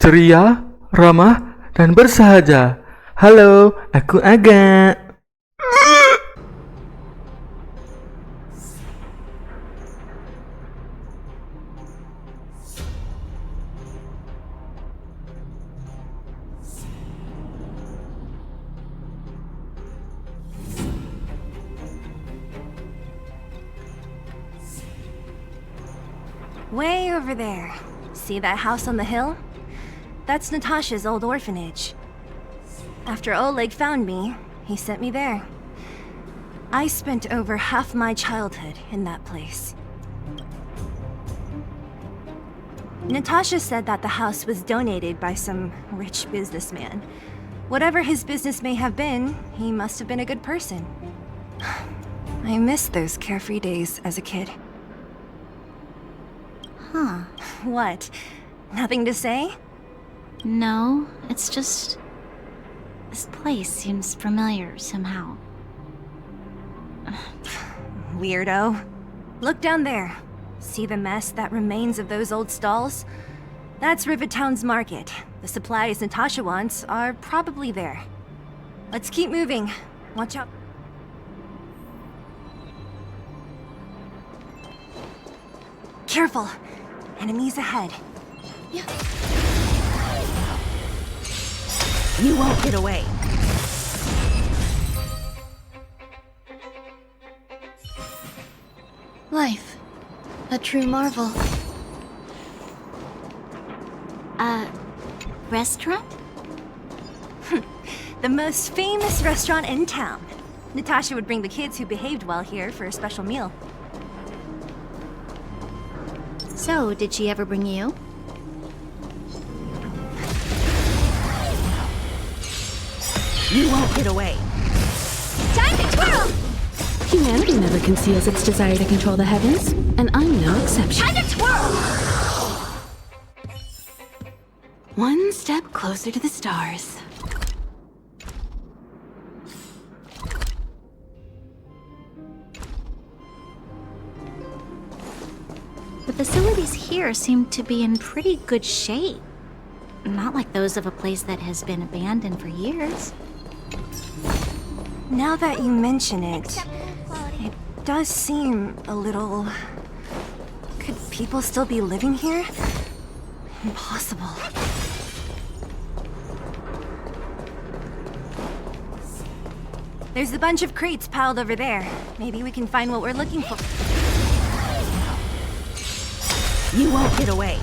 Ceria, ramah, dan bersahaja. Halo, aku Aga. Way over there. See that house on the hill? That's Natasha's old orphanage. After Oleg found me, he sent me there. I spent over half my childhood in that place. Natasha said that the house was donated by some rich businessman. Whatever his business may have been, he must have been a good person. I miss those carefree days as a kid. Huh. What? Nothing to say? No, it's just... this place seems familiar somehow. Weirdo. Look down there. See the mess that remains of those old stalls? That's Rivertown's market. The supplies Natasha wants are probably there. Let's keep moving. Watch out. Careful. Enemies ahead. Yeah. You won't get away. Life. A true marvel. Restaurant? The most famous restaurant in town. Natasha would bring the kids who behaved well here for a special meal. So, did she ever bring you? You won't get away. Time to twirl! Humanity never conceals its desire to control the heavens, and I'm no exception. Time to twirl! One step closer to the stars. The facilities here seem to be in pretty good shape. Not like those of a place that has been abandoned for years. Now that you mention it, it does seem a little... Could people still be living here? Impossible. There's a bunch of crates piled over there. Maybe we can find what we're looking for. You won't get away.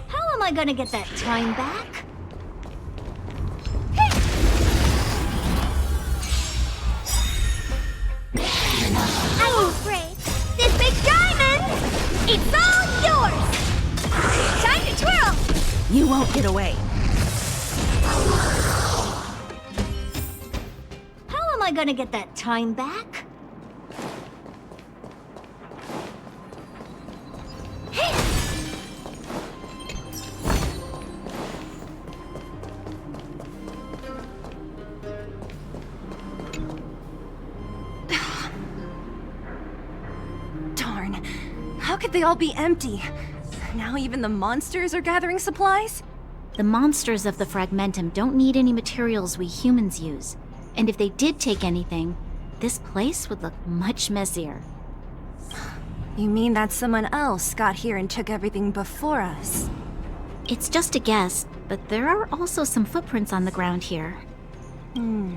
How am I gonna get that time back? I'm afraid this big diamond, it's all yours! Time to twirl! You won't get away. How am I gonna get that time back? Darn. How could they all be empty? Now even the monsters are gathering supplies? The monsters of the Fragmentum don't need any materials we humans use. And if they did take anything, this place would look much messier. You mean that someone else got here and took everything before us? It's just a guess, but there are also some footprints on the ground here. The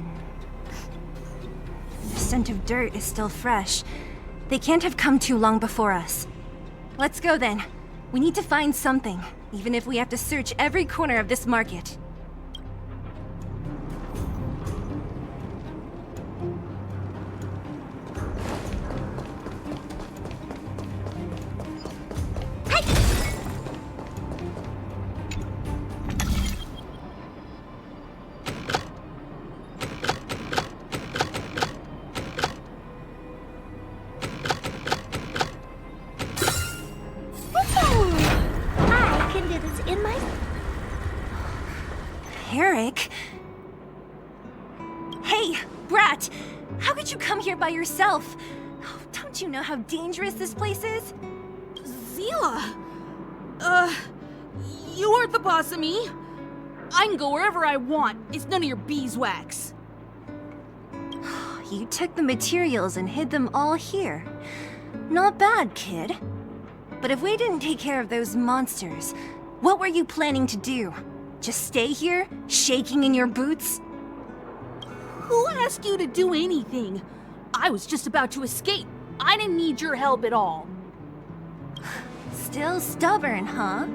scent of dirt is still fresh. They can't have come too long before us. Let's go then. We need to find something, even if we have to search every corner of this market. I can do this in my... Eric? Hey, Brat! How could you come here by yourself? Oh, don't you know how dangerous this place is? Zila! You aren't the boss of me. I can go wherever I want. It's none of your beeswax. You took the materials and hid them all here. Not bad, kid. But if we didn't take care of those monsters, what were you planning to do? Just stay here, shaking in your boots? Who asked you to do anything? I was just about to escape. I didn't need your help at all. Still stubborn, huh?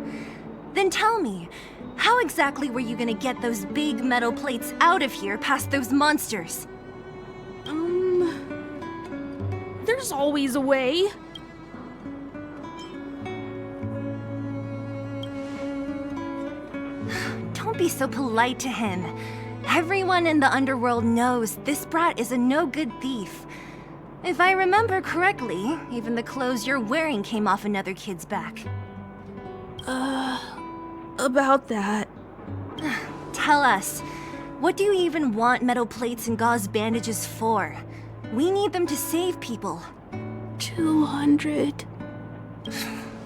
Then tell me, how exactly were you gonna get those big metal plates out of here past those monsters? There's always a way. Don't be so polite to him. Everyone in the underworld knows this brat is a no-good thief. If I remember correctly, even the clothes you're wearing came off another kid's back. About that. Tell us, what do you even want metal plates and gauze bandages for? We need them to save people. 200.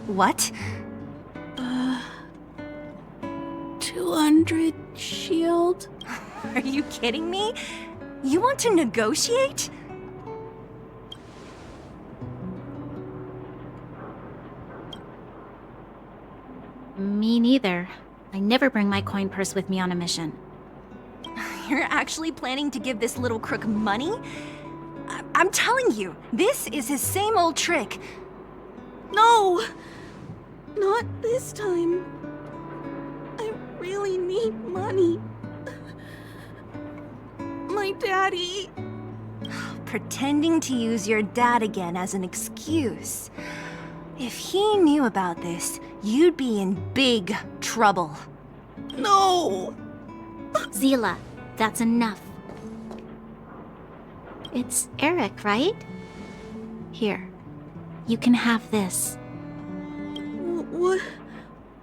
What? 200 shield. Are you kidding me? You want to negotiate? Me neither. I never bring my coin purse with me on a mission. You're actually planning to give this little crook money? I'm telling you, this is his same old trick. No! Not this time. I really need money. My daddy. Pretending to use your dad again as an excuse. If he knew about this, you'd be in big trouble. No! Zila, that's enough. It's Eric, right? Here, you can have this.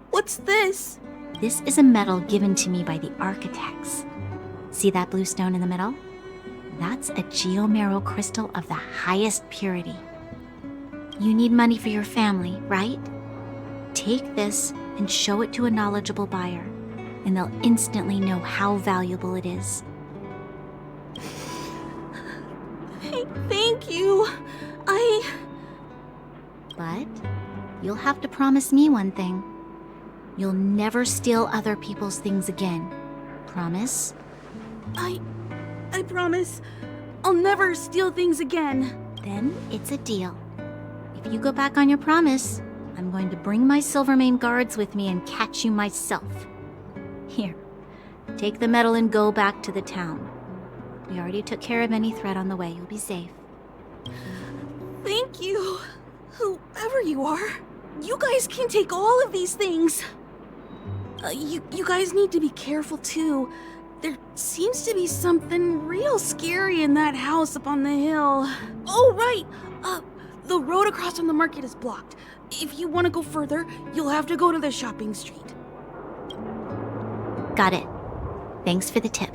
What's this? This is a medal given to me by the architects. See that blue stone in the middle? That's a geomerald crystal of the highest purity. You need money for your family, right? Take this and show it to a knowledgeable buyer, and they'll instantly know how valuable it is. Thank you. But you'll have to promise me one thing. You'll never steal other people's things again. Promise? I promise. I'll never steal things again. Then it's a deal. If you go back on your promise, I'm going to bring my Silvermane guards with me and catch you myself. Here, take the medal and go back to the town. We already took care of any threat on the way. You'll be safe. Thank you. Whoever you are, you guys can take all of these things. You guys need to be careful too. There seems to be something real scary in that house up on the hill. Oh, right. The road across from the market is blocked. If you want to go further, you'll have to go to the shopping street. Got it. Thanks for the tip.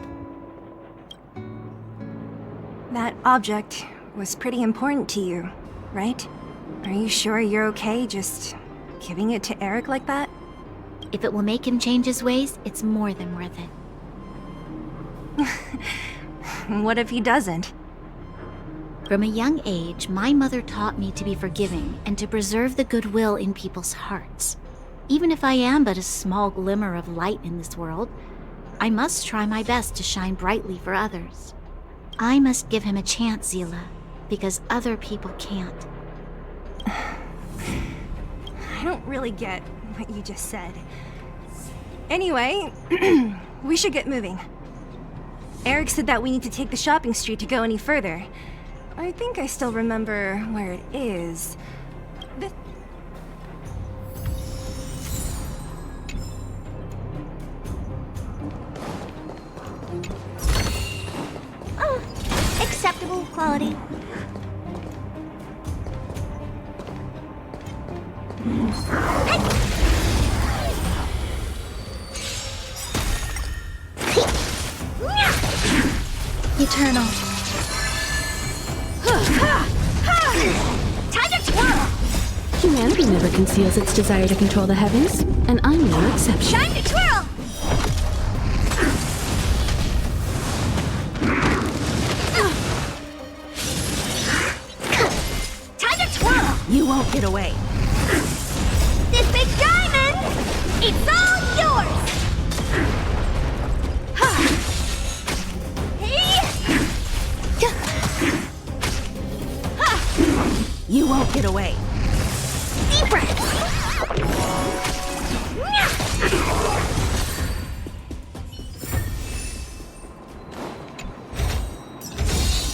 That object was pretty important to you, right? Are you sure you're okay just giving it to Eric like that? If it will make him change his ways, it's more than worth it. What if he doesn't? From a young age, my mother taught me to be forgiving and to preserve the goodwill in people's hearts. Even if I am but a small glimmer of light in this world, I must try my best to shine brightly for others. I must give him a chance, Zila, because other people can't. I don't really get what you just said. Anyway, we should get moving. Eric said that we need to take the shopping street to go any further. I think I still remember where it is. Acceptable quality. Eternal. Time to twirl! Humanity never conceals its desire to control the heavens, and I'm no exception. Time to twirl! Time to twirl! You won't get away. This big diamond! It's all yours! You won't get away. Deep breath!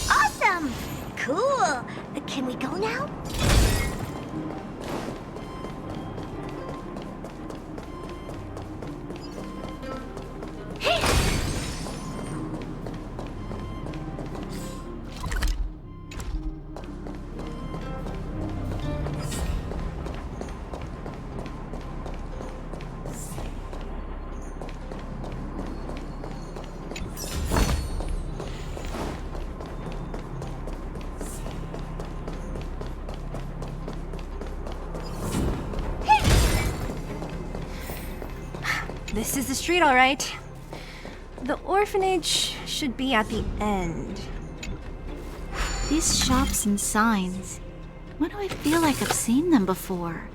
Awesome! Cool! Can we go now? This is the street, all right. The orphanage should be at the end. These shops and signs. Why do I feel like I've seen them before?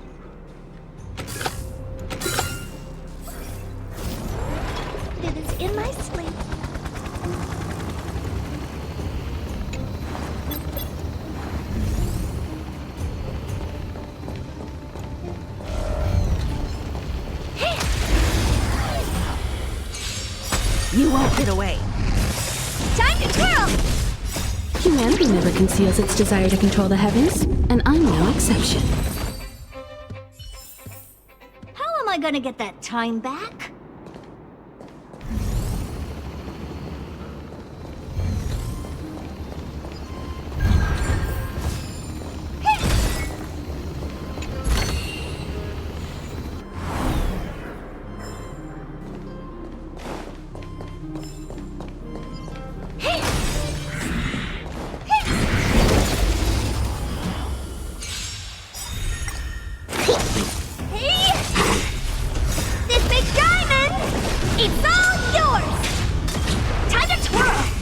It is in my sleep. You won't get away. Time to twirl! Humanity never conceals its desire to control the heavens, and I'm no exception. How am I gonna get that time back?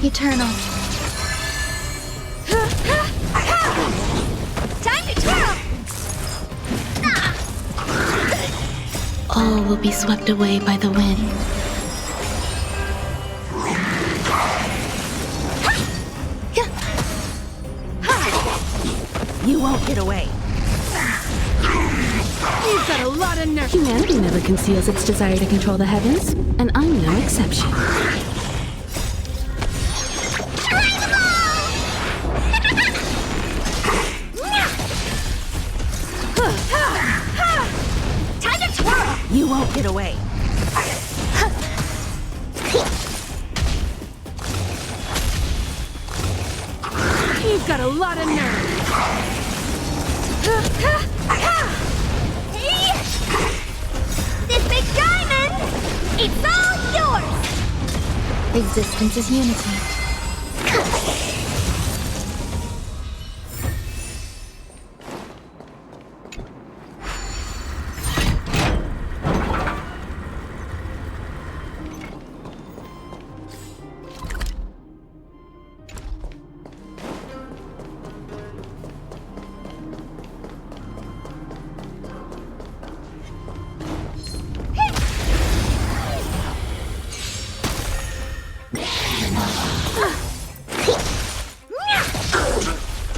Eternal. Time to twirl! All will be swept away by the wind. You won't get away. You've got a lot of nerve. Humanity never conceals its desire to control the heavens, and I'm no exception. Time to twirl! You won't get away. You've got a lot of nerve. This big diamond! It's all yours! Existence is unity.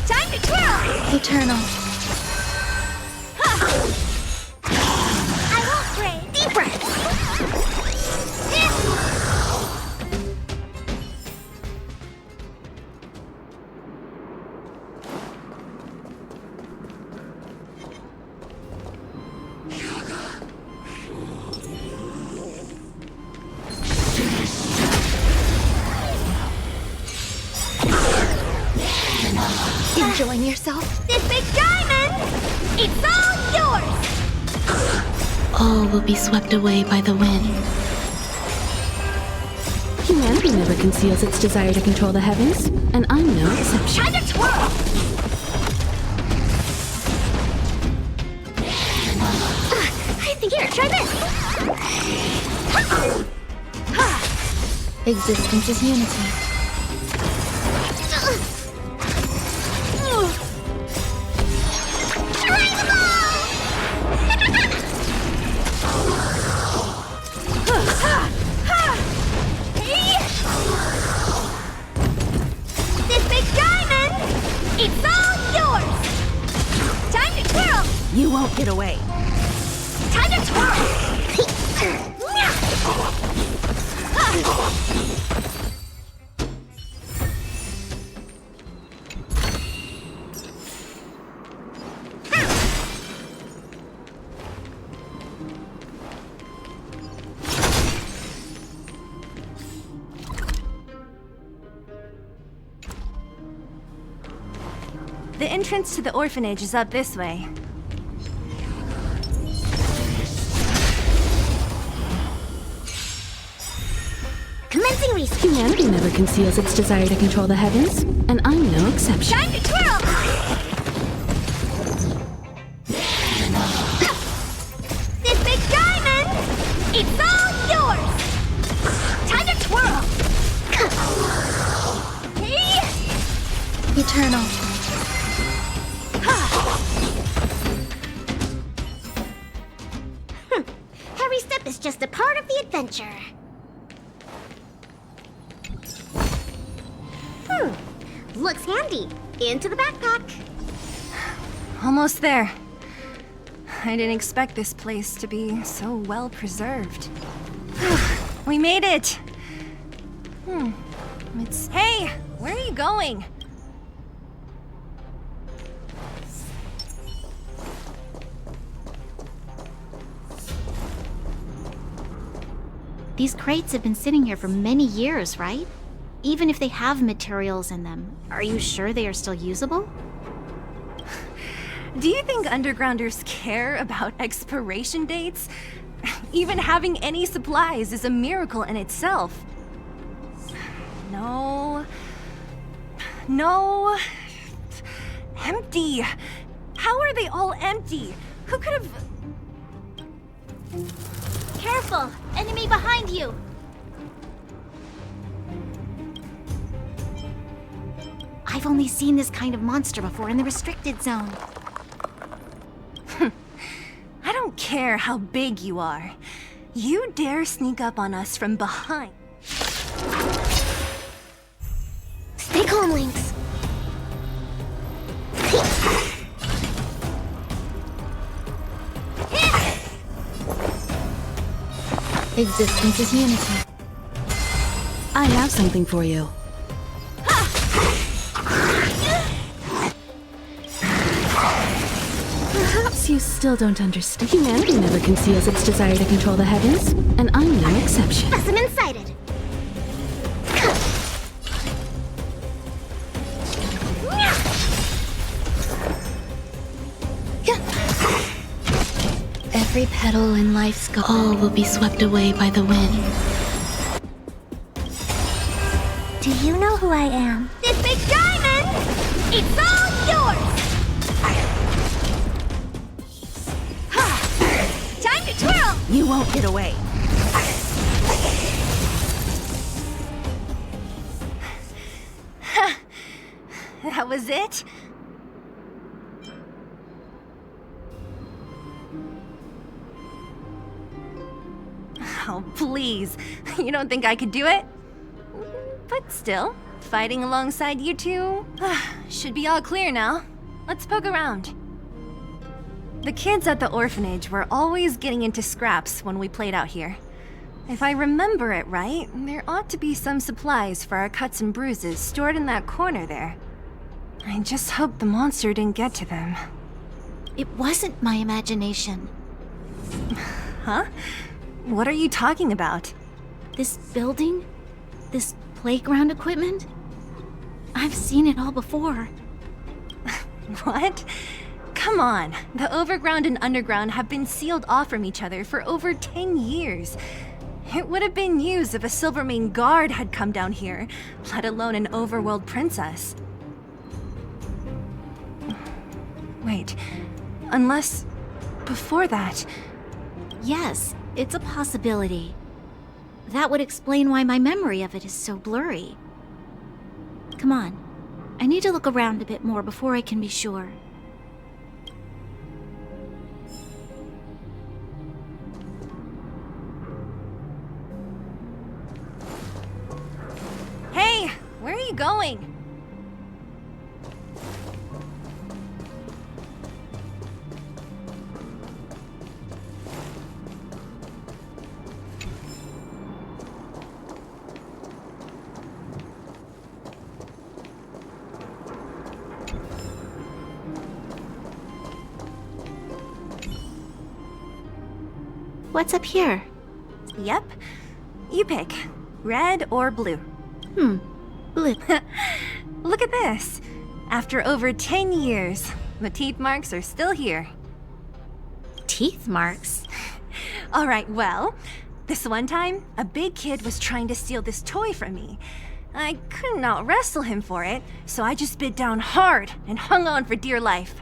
Time to twirl! Eternal. I won't break. Deep breath! Enjoying yourself? This big diamond! It's all yours! All will be swept away by the wind. Humanity never conceals its desire to control the heavens, and I'm no exception. Time to twirl! Existence is unity. This big diamond! It's all yours! Time to twirl! You won't get away. Time to twirl! The entrance to the orphanage is up this way. Commencing research. Humanity never conceals its desire to control the heavens, and I'm no exception. Time to twirl! This big diamond! It's all yours! Time to twirl! Hey! Eternal. Every step is just a part of the adventure. Looks handy. Into the backpack. Almost there. I didn't expect this place to be so well preserved. We made it! Hey! Where are you going? These crates have been sitting here for many years, right? Even if they have materials in them, are you sure they are still usable? Do you think undergrounders care about expiration dates? Even having any supplies is a miracle in itself. No. No. Empty. How are they all empty? Who could have... Careful! Enemy behind you! I've only seen this kind of monster before in the restricted zone. I don't care how big you are. You dare sneak up on us from behind. Stay calm, Lynx. Existence is unity. I have something for you. Perhaps you still don't understand. Humanity never conceals its desire to control the heavens, and I'm no exception. Specimen sighted. Every petal in life's garden, all will be swept away by the wind. Do you know who I am? This big diamond! It's all yours! Time to twirl! You won't get away. That was it? Oh, please. You don't think I could do it? But still, fighting alongside you two should be all clear now. Let's poke around. The kids at the orphanage were always getting into scraps when we played out here. If I remember it right, there ought to be some supplies for our cuts and bruises stored in that corner there. I just hope the monster didn't get to them. It wasn't my imagination. Huh? What are you talking about? This building? This playground equipment? I've seen it all before. What? Come on. The overground and underground have been sealed off from each other for over 10 years. It would have been news if a Silvermane guard had come down here, let alone an overworld princess. Wait, unless... before that... Yes, it's a possibility. That would explain why my memory of it is so blurry. Come on. I need to look around a bit more before I can be sure. Hey, where are you going? What's up here? Yep. You pick. Red or blue. Blue. Look at this. After over 10 years, the teeth marks are still here. Teeth marks? Alright, well, this one time, a big kid was trying to steal this toy from me. I couldn't out-wrestle him for it, so I just bit down hard and hung on for dear life.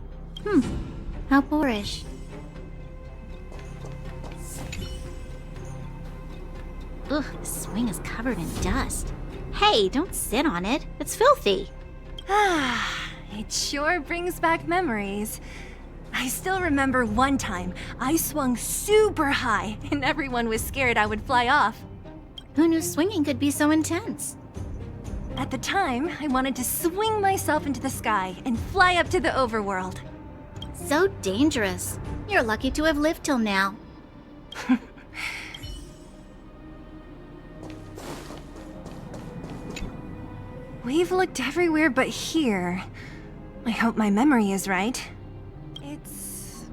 How boorish. Ugh, the swing is covered in dust. Hey, don't sit on it. It's filthy. It sure brings back memories. I still remember one time I swung super high and everyone was scared I would fly off. Who knew swinging could be so intense? At the time, I wanted to swing myself into the sky and fly up to the overworld. So dangerous. You're lucky to have lived till now. We've looked everywhere but here. I hope my memory is right. It's...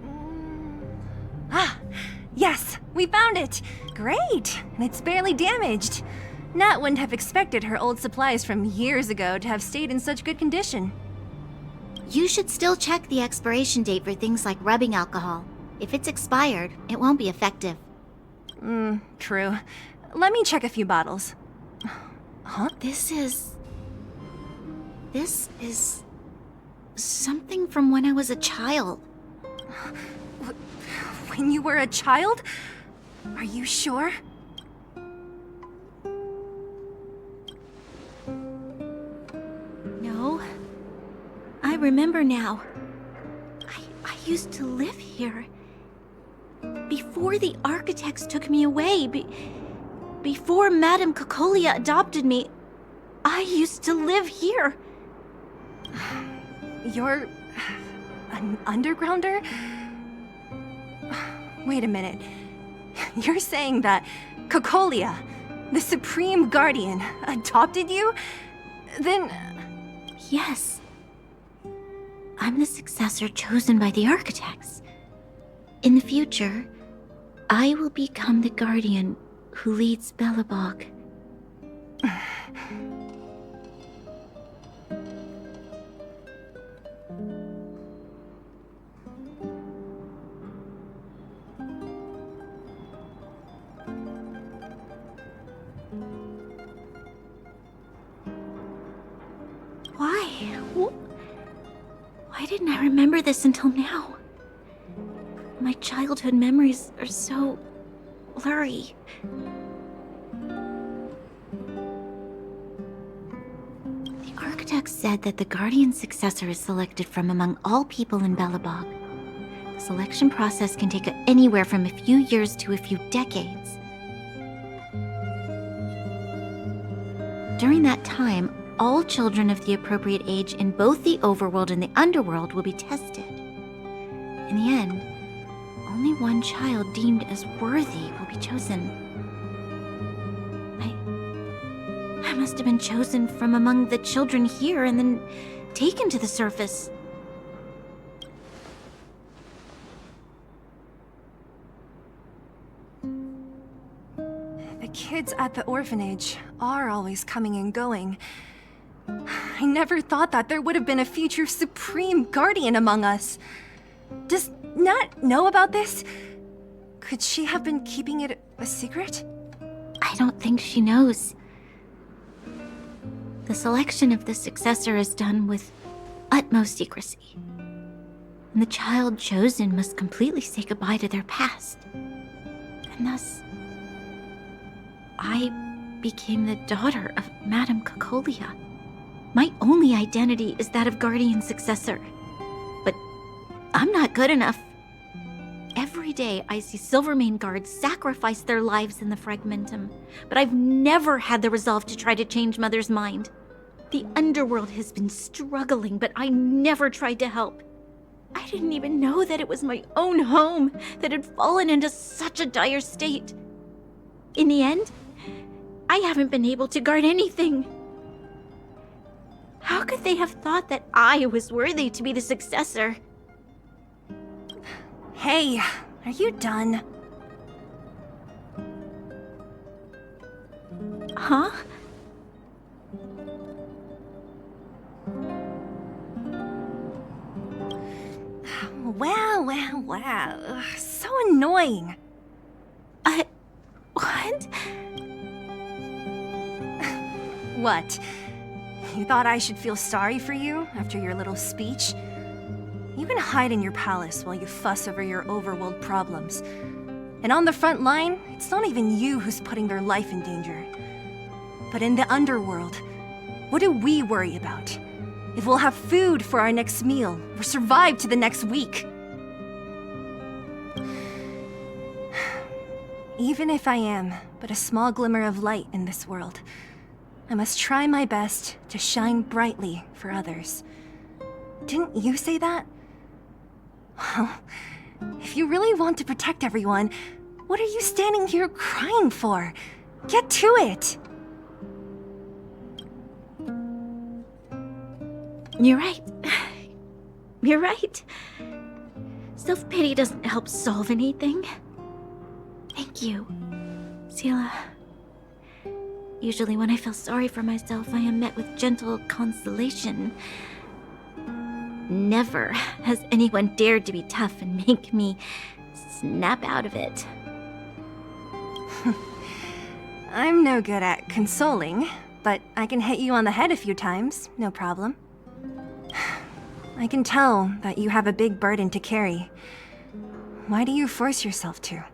yes! We found it! Great! And it's barely damaged. Nat wouldn't have expected her old supplies from years ago to have stayed in such good condition. You should still check the expiration date for things like rubbing alcohol. If it's expired, it won't be effective. True. Let me check a few bottles. Huh? This is something from when I was a child. When you were a child? Are you sure? No. I remember now. I used to live here. Before the architects took me away, before Madame Cocolia adopted me, I used to live here. You're... an undergrounder? Wait a minute. You're saying that Cocolia, the Supreme Guardian, adopted you? Then... Yes. I'm the successor chosen by the architects. In the future, I will become the guardian who leads Belobog. Why didn't I remember this until now? My childhood memories are so blurry. The architect said that the guardian successor is selected from among all people in Belobog. The selection process can take anywhere from a few years to a few decades. During that time, all children of the appropriate age in both the overworld and the underworld will be tested. In the end, only one child deemed as worthy will be chosen. I must have been chosen from among the children here and then taken to the surface. The kids at the orphanage are always coming and going. I never thought that there would have been a future Supreme Guardian among us. Does Nat know about this? Could she have been keeping it a secret? I don't think she knows. The selection of the successor is done with utmost secrecy. And the child chosen must completely say goodbye to their past. And thus, I became the daughter of Madame Cocolia. My only identity is that of guardian successor. But I'm not good enough. Every day I see Silvermane guards sacrifice their lives in the Fragmentum, but I've never had the resolve to try to change Mother's mind. The underworld has been struggling, but I never tried to help. I didn't even know that it was my own home that had fallen into such a dire state. In the end, I haven't been able to guard anything. How could they have thought that I was worthy to be the successor? Hey, are you done? Huh? Wow. Ugh, so annoying. What? What? You thought I should feel sorry for you after your little speech? You can hide in your palace while you fuss over your overworld problems. And on the front line, it's not even you who's putting their life in danger. But in the underworld, what do we worry about? If we'll have food for our next meal, or survive to the next week. Even if I am but a small glimmer of light in this world, I must try my best to shine brightly for others. Didn't you say that? Well, if you really want to protect everyone, what are you standing here crying for? Get to it! You're right. You're right. Self-pity doesn't help solve anything. Thank you, Sela. Usually when I feel sorry for myself, I am met with gentle consolation. Never has anyone dared to be tough and make me snap out of it. I'm no good at consoling, but I can hit you on the head a few times, no problem. I can tell that you have a big burden to carry. Why do you force yourself to?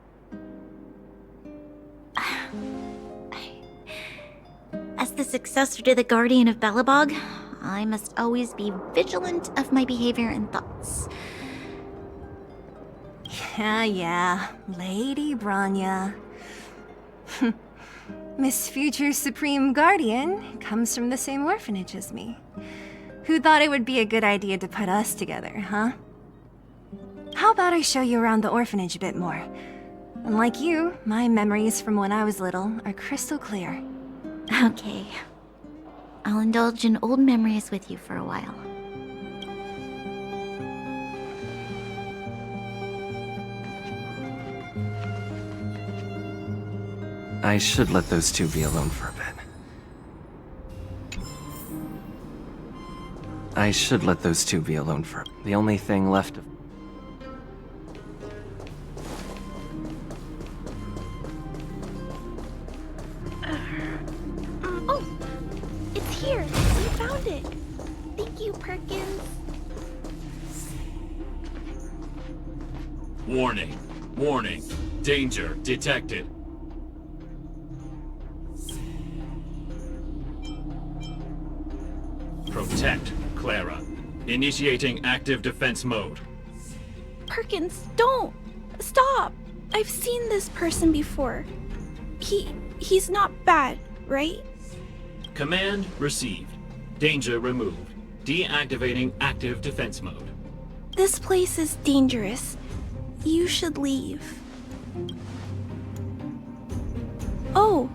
As the successor to the Guardian of Belobog, I must always be vigilant of my behavior and thoughts. Yeah, Lady Branya. Miss Future Supreme Guardian comes from the same orphanage as me. Who thought it would be a good idea to put us together, huh? How about I show you around the orphanage a bit more? Unlike you, my memories from when I was little are crystal clear. Okay. I'll indulge in old memories with you for a while. I should let those two be alone for a bit. I should let those two be alone for... The only thing left of... Oh, it's here. You found it. Thank you, Perkins. Warning. Warning. Danger detected. Protect, Clara. Initiating active defense mode. Perkins, don't! Stop! I've seen this person before. He's not bad, right? Command received. Danger removed. Deactivating active defense mode. This place is dangerous. You should leave. Oh,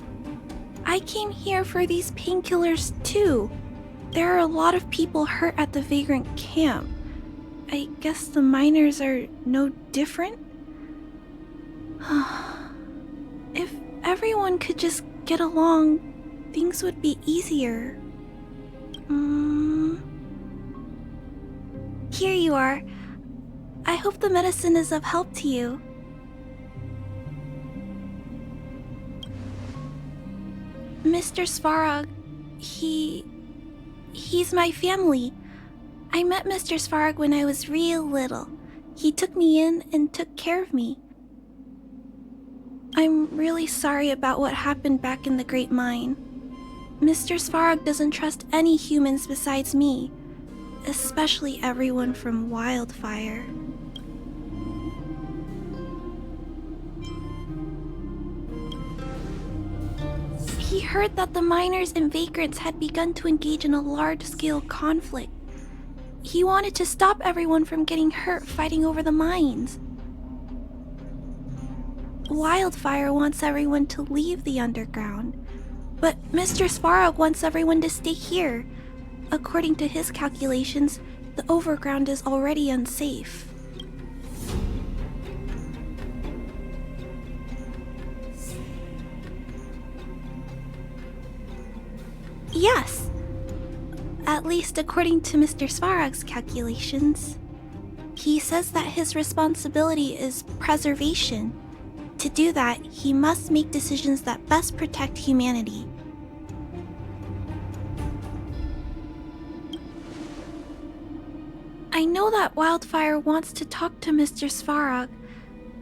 I came here for these painkillers too. There are a lot of people hurt at the Vagrant camp. I guess the miners are no different? If everyone could just get along, things would be easier. Here you are. I hope the medicine is of help to you. Mr. Svarog, he's my family. I met Mr. Svarog when I was real little. He took me in and took care of me. I'm really sorry about what happened back in the Great Mine. Mr. Svarog doesn't trust any humans besides me, especially everyone from Wildfire. He heard that the miners and vagrants had begun to engage in a large-scale conflict. He wanted to stop everyone from getting hurt fighting over the mines. Wildfire wants everyone to leave the underground, but Mr. Svarog wants everyone to stay here. According to his calculations, the overground is already unsafe. Yes. At least according to Mr. Svarog's calculations. He says that his responsibility is preservation. To do that, he must make decisions that best protect humanity. I know that Wildfire wants to talk to Mr. Svarog,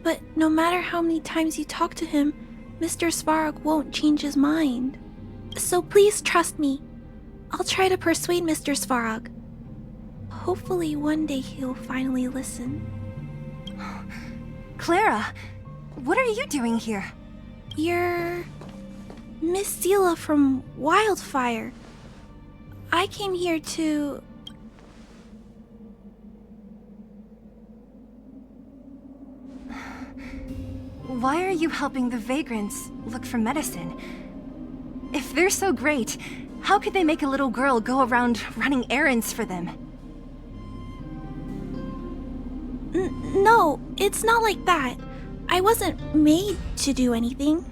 but no matter how many times you talk to him, Mr. Svarog won't change his mind. So please trust me. I'll try to persuade Mr. Svarog. Hopefully one day he'll finally listen. Clara, what are you doing here? You're Miss Seela from Wildfire. I came here to... Why are you helping the vagrants look for medicine? If they're so great, how could they make a little girl go around running errands for them? No, it's not like that. I wasn't made to do anything.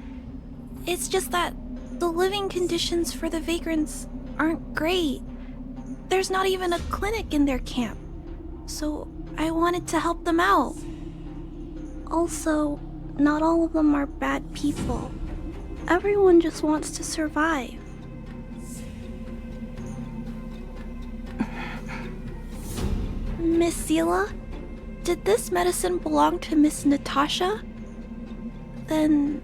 It's just that the living conditions for the vagrants aren't great. There's not even a clinic in their camp. So I wanted to help them out. Also, not all of them are bad people. Everyone just wants to survive. Miss Seela, did this medicine belong to Miss Natasha? Then,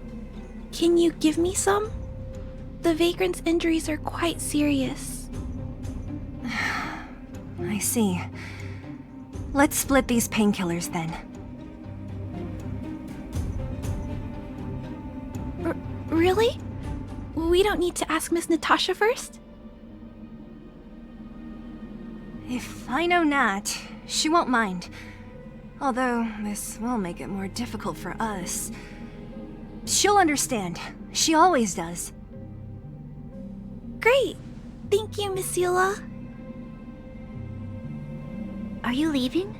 can you give me some? The vagrant's injuries are quite serious. I see. Let's split these painkillers then. Really? We don't need to ask Miss Natasha first? If I know Nat, she won't mind. Although, this will make it more difficult for us. She'll understand. She always does. Great! Thank you, Miss Seela. Are you leaving?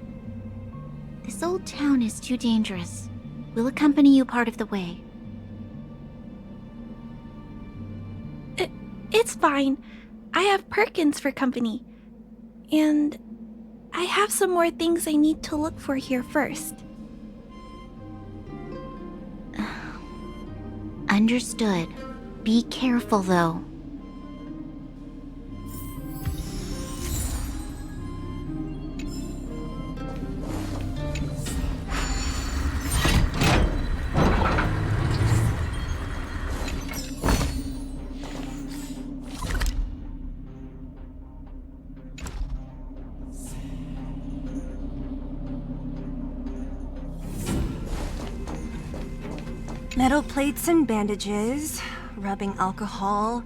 This old town is too dangerous. We'll accompany you part of the way. It's fine. I have Perkins for company. And I have some more things I need to look for here first. Understood. Be careful, though. Metal plates and bandages, rubbing alcohol,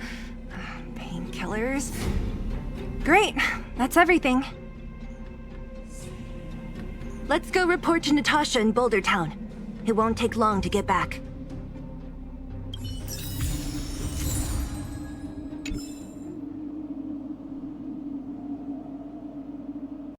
painkillers. Great, that's everything. Let's go report to Natasha in Boulder Town. It won't take long to get back.